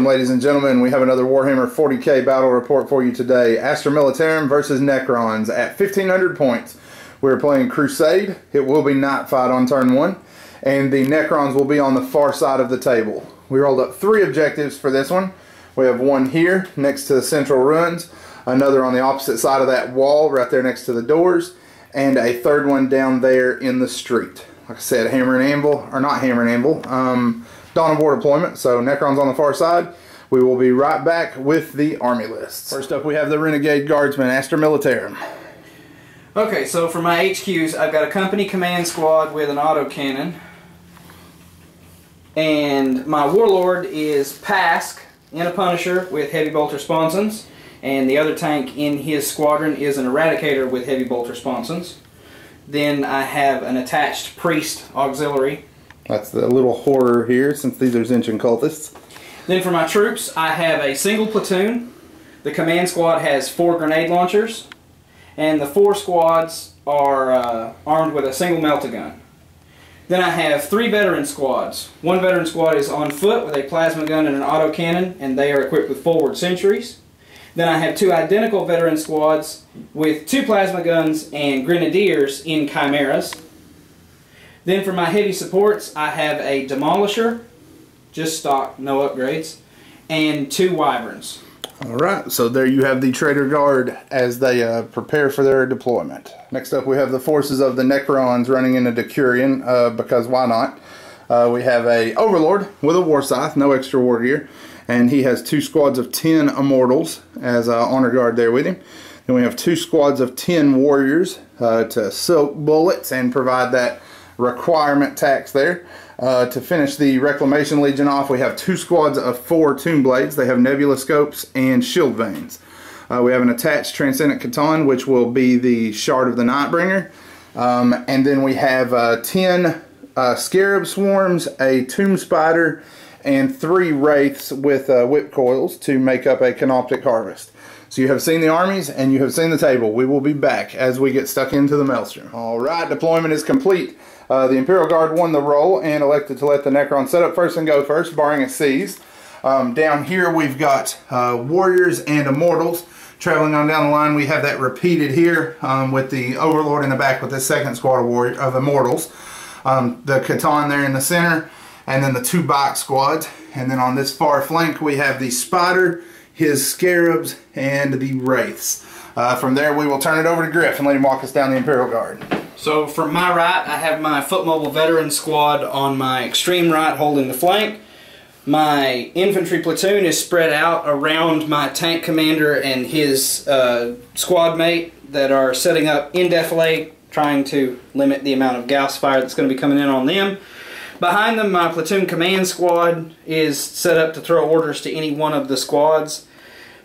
Ladies and gentlemen, we have another Warhammer 40k battle report for you today. Astra Militarum versus Necrons at 1500 points. We're playing Crusade. It will be night fight on turn 1, and the Necrons will be on the far side of the table. We rolled up 3 objectives for this one. We have one here next to the central ruins, another on the opposite side of that wall right there next to the doors, and a third one down there in the street. Like I said, hammer and anvil, or not hammer and anvil, Dawn of War deployment, so Necrons on the far side. We will be right back with the army lists. First up, we have the Renegade Guardsmen, Astra Militarum. Okay, so for my HQs, I've got a company command squad with an autocannon. And my Warlord is Pask in a Punisher with heavy bolter sponsons. And the other tank in his squadron is an Eradicator with heavy bolter sponsons. Then I have an attached Priest auxiliary. That's the little horror here, since these are Zinchen cultists. Then for my troops, I have a single platoon. The command squad has 4 grenade launchers. And the 4 squads are armed with a single melta-gun. Then I have 3 veteran squads. One veteran squad is on foot with a plasma gun and an autocannon, and they are equipped with forward sentries. Then I have 2 identical veteran squads with 2 plasma guns and grenadiers in chimeras. Then for my heavy supports, I have a Demolisher, just stock, no upgrades, and 2 Wyverns. Alright, so there you have the Traitor Guard as they prepare for their deployment. Next up, we have the forces of the Necrons running into Decurion, because why not? We have a Overlord with a War Scythe, no extra war gear, and he has 2 squads of 10 Immortals as honor guard there with him. Then we have 2 squads of 10 Warriors to soak bullets and provide that requirement tax there. To finish the Reclamation Legion off, we have 2 squads of 4 Tomb Blades. They have Nebula Scopes and Shield Veins. We have an attached Transcendent Catan, which will be the Shard of the Nightbringer. And then we have 10 Scarab Swarms, a Tomb Spider, and 3 Wraiths with Whip Coils to make up a Canoptic Harvest. So you have seen the armies and you have seen the table. We will be back as we get stuck into the Maelstrom. Alright, deployment is complete. The Imperial Guard won the roll and elected to let the Necron set up first and go first, barring a seize. Down here we've got Warriors and Immortals. Traveling on down the line, we have that repeated here with the Overlord in the back with the second squad of Immortals. The Catan there in the center, and then the 2 Bike squads. And then on this far flank we have the Spider, his Scarabs, and the Wraiths. From there we will turn it over to Griff and let him walk us down the Imperial Guard. So from my right, I have my foot mobile veteran squad on my extreme right holding the flank. My infantry platoon is spread out around my tank commander and his squad mate that are setting up in defilade, trying to limit the amount of Gauss fire that's going to be coming in on them. Behind them, my platoon command squad is set up to throw orders to any one of the squads.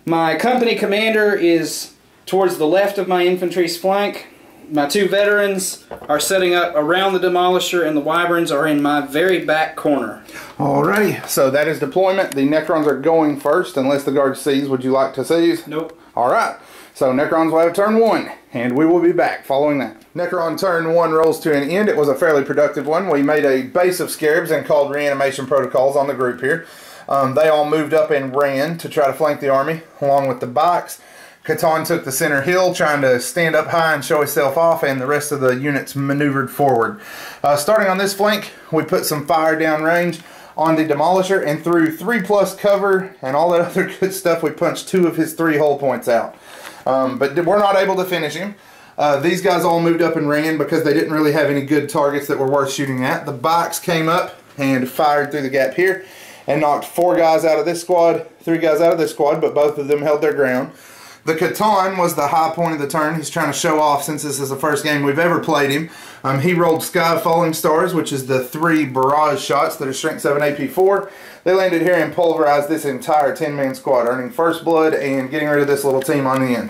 My company commander is towards the left of my infantry's flank. My 2 veterans are setting up around the Demolisher, and the Wyverns are in my very back corner. Alrighty, so that is deployment. The Necrons are going first, unless the Guard seize. Would you like to seize? Nope. Alright, so Necrons will have turn 1, and we will be back following that. Necron turn 1 rolls to an end. It was a fairly productive one. We made a base of Scarabs and called reanimation protocols on the group here. They all moved up and ran to try to flank the army, along with the Bikes. Catan took the center hill, trying to stand up high and show himself off, and the rest of the units maneuvered forward. Starting on this flank, we put some fire downrange on the Demolisher, and through 3+ cover and all that other good stuff, we punched 2 of his 3 hull points out. But we're not able to finish him. These guys all moved up and ran because they didn't really have any good targets that were worth shooting at. The Bikes came up and fired through the gap here and knocked 4 guys out of this squad, 3 guys out of this squad, but both of them held their ground. The Catan was the high point of the turn. He's trying to show off since this is the first game we've ever played him. He rolled Sky Falling Stars, which is the 3 barrage shots that are Strength 7 AP 4. They landed here and pulverized this entire 10-man squad, earning first blood and getting rid of this little team on the end.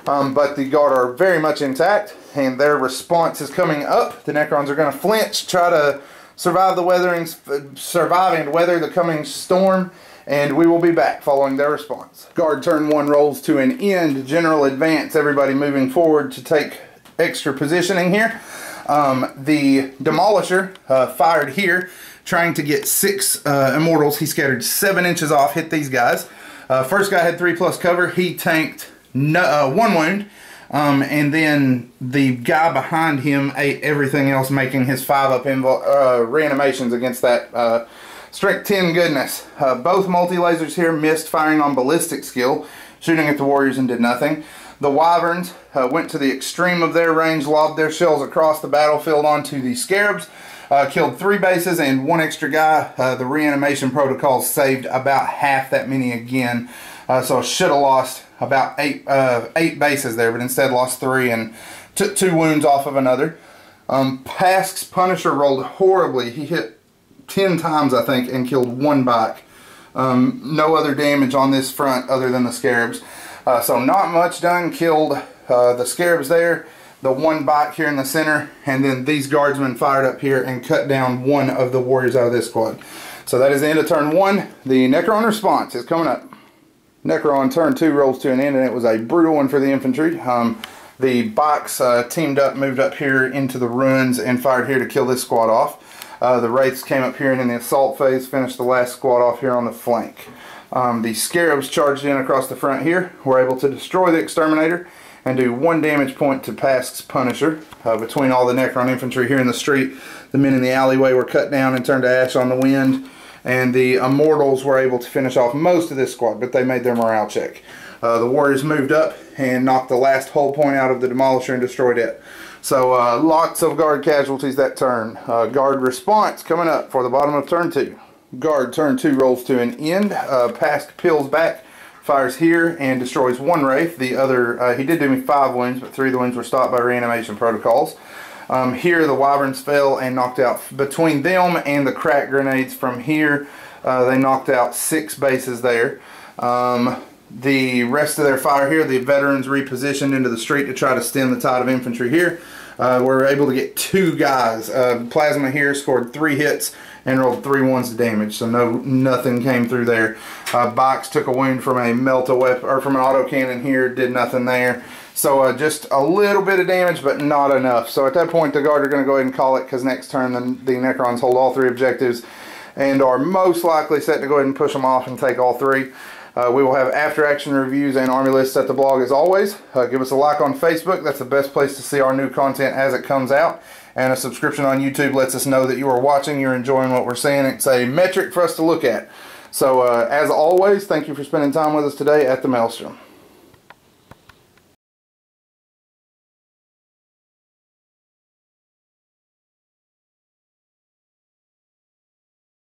But the Guard are very much intact, and their response is coming up. The Necrons are going to flinch, try to survive and weather the coming storm, and we will be back following their response. Guard turn 1 rolls to an end. General advance, everybody moving forward to take extra positioning here. The Demolisher fired here, trying to get 6 Immortals. He scattered 7 inches off, hit these guys. First guy had 3+ cover. He tanked 1 wound. And then the guy behind him ate everything else, making his 5-up reanimations against that Strength 10 goodness. Both multi-lasers here missed, firing on ballistic skill, shooting at the warriors and did nothing. The Wyverns went to the extreme of their range, lobbed their shells across the battlefield onto the Scarabs, killed 3 bases and 1 extra guy. The reanimation protocols saved about half that many again, so should have lost about 8 bases there, but instead lost 3 and took 2 wounds off of another. Pask's Punisher rolled horribly. He hit 10 times, I think, and killed 1 bike. No other damage on this front other than the Scarabs. So not much done. Killed the Scarabs there, the 1 bike here in the center, and then these guardsmen fired up here and cut down 1 of the warriors out of this squad. So that is the end of turn 1. The Necron response is coming up. Necron turn 2 rolls to an end, and it was a brutal one for the infantry. The bikes teamed up, moved up here into the ruins, and fired here to kill this squad off. The Wraiths came up here and in the assault phase finished the last squad off here on the flank. The Scarabs charged in across the front here, were able to destroy the Exterminator and do 1 damage point to Pask's Punisher. Between all the Necron infantry here in the street, the men in the alleyway were cut down and turned to ash on the wind, and the Immortals were able to finish off most of this squad, but they made their morale check. The Warriors moved up and knocked the last hull point out of the Demolisher and destroyed it. So lots of Guard casualties that turn. Guard response coming up for the bottom of turn 2. Guard turn 2 rolls to an end. Pask peels back, fires here, and destroys 1 Wraith. The other, he did do me 5 wounds, but 3 of the wounds were stopped by reanimation protocols. Here the Wyverns fell and knocked out, between them and the crack grenades from here, they knocked out 6 bases there. The rest of their fire here, the veterans repositioned into the street to try to stem the tide of infantry here. We're able to get 2 guys. Plasma here scored 3 hits and rolled 3 ones to damage, so nothing came through there. Box took a wound from a weapon, or from an autocannon here, did nothing there. So just a little bit of damage, but not enough. So at that point, the Guard are going to go ahead and call it, because next turn the Necrons hold all 3 objectives and are most likely set to go ahead and push them off and take all 3. We will have after action reviews and army lists at the blog as always. Give us a like on Facebook. That's the best place to see our new content as it comes out. And a subscription on YouTube lets us know that you are watching, you're enjoying what we're seeing. It's a metric for us to look at. So as always, thank you for spending time with us today at the Maelstrom.